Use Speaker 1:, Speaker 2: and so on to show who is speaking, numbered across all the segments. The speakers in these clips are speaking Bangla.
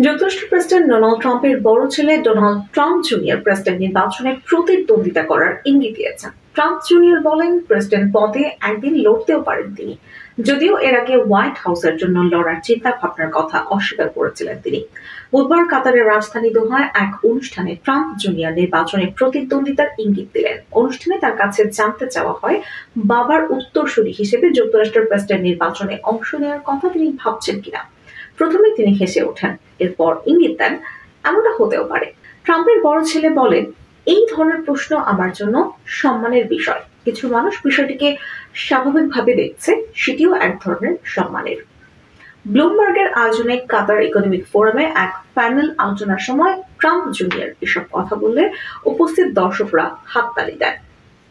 Speaker 1: যুক্তরাষ্ট্রের প্রেসিডেন্ট ডোনাল্ড ট্রাম্পের বড় ছেলে ডোনাল্ড ট্রাম্প জুনিয়র প্রেসিডেন্ট নির্বাচনে প্রতিদ্বন্দ্বিতা করার ইঙ্গিত দিয়েছেন। ট্রাম্প জুনিয়র বলেন, প্রেসিডেন্ট পদে একদিন লড়তেও পারেন তিনি, যদিও এর আগে হোয়াইট হাউসের জন্য লড়ার চিন্তা ভাবনার কথা অস্বীকার করেছিলেন তিনি। বুধবার কাতারের রাজধানী দোহায় এক অনুষ্ঠানে ট্রাম্প জুনিয়র নির্বাচনে প্রতিদ্বন্দ্বিতার ইঙ্গিত দিলেন। অনুষ্ঠানে তার কাছে জানতে চাওয়া হয়, বাবার উত্তরসূরি হিসেবে যুক্তরাষ্ট্রের প্রেসিডেন্ট নির্বাচনে অংশ নেওয়ার কথা তিনি ভাবছেন কিনা। প্রথমে তিনি হেসে ওঠেন, এরপর ইঙ্গিত দেন এমনটা হতেও পারে। ট্রাম্পের বড় ছেলে বলেন, এই ধরনের প্রশ্ন আমার জন্য সম্মানের বিষয়। কিছু মানুষ বিষয়টিকে স্বাভাবিকভাবে দেখছে, সেটিও এক ধরনের সম্মানের। ব্লুমবার্গের আয়োজনে কাতার ইকোনমিক ফোরামে এক প্যানেল আলোচনার সময় ট্রাম্প জুনিয়র এসব কথা বললে উপস্থিত দর্শকরা হাততালি দেন।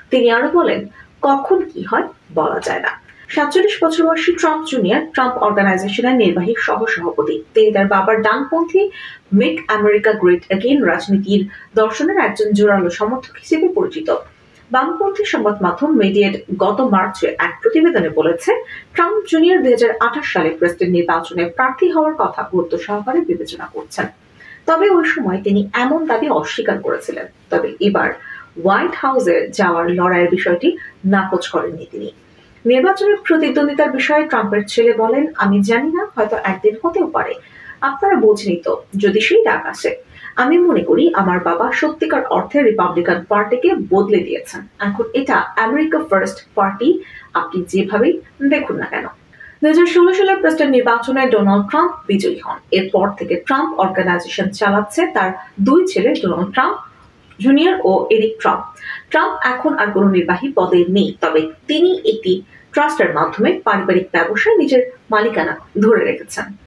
Speaker 1: তিনি আরো বলেন, কখন কি হয় বলা যায় না। ৪৭ বছর বয়সী ট্রাম্প জুনিয়র ট্রাম্প অর্গানাইজেশনের নির্বাহী সহ-সভাপতি। তিনি তার বাবার ডানপন্থী মেক আমেরিকা গ্রেট এগেইন রাজনীতির দর্শনের একজন জোরালো সমর্থক হিসেবে পরিচিত। বামপন্থী সংবাদ মাধ্যম মিডিয়েট গত মার্চে এক প্রতিবেদনে বলেছে, ট্রাম্প জুনিয়র ২০২৮ সালে প্রেসিডেন্ট নির্বাচনে প্রার্থী হওয়ার কথা গুরুত্ব সহকারে বিবেচনা করছেন। তবে ওই সময় তিনি এমন দাবি অস্বীকার করেছিলেন। তবে এবার হোয়াইট হাউসে যাওয়ার লড়াইয়ের বিষয়টি নাকচ করেননি তিনি। নির্বাচনের প্রতিদ্বন্দ্বিতার বিষয়ে ট্রাম্পের ছেলে বলেন, আমি জানি না, হয়তো একদিন হতেও পারে। আপনারা বোঝেনই তো, যদি সেই ডাক আসে। আমি মনে করি আমার বাবা সত্যিকার অর্থে রিপাবলিকান পার্টিকে বদলে দিয়েছেন। এখন এটা আমেরিকা ফার্স্ট পার্টি, আপনি যেভাবেই দেখুন না কেন। ২০১৬ সালের প্রেসিডেন্ট নির্বাচনে ডোনাল্ড ট্রাম্প বিজয়ী হন। এরপর থেকে ট্রাম্প অর্গানাইজেশন চালাচ্ছে তার দুই ছেলে ডোনাল্ড ট্রাম্প জুনিয়র ও এরিক ট্রাম্প। ট্রাম্প এখন আর কোনো নির্বাহী পদে নেই, তবে তিনি একটি ট্রাস্টের মাধ্যমে পারিবারিক ব্যবসায় নিজের মালিকানা ধরে রেখেছেন।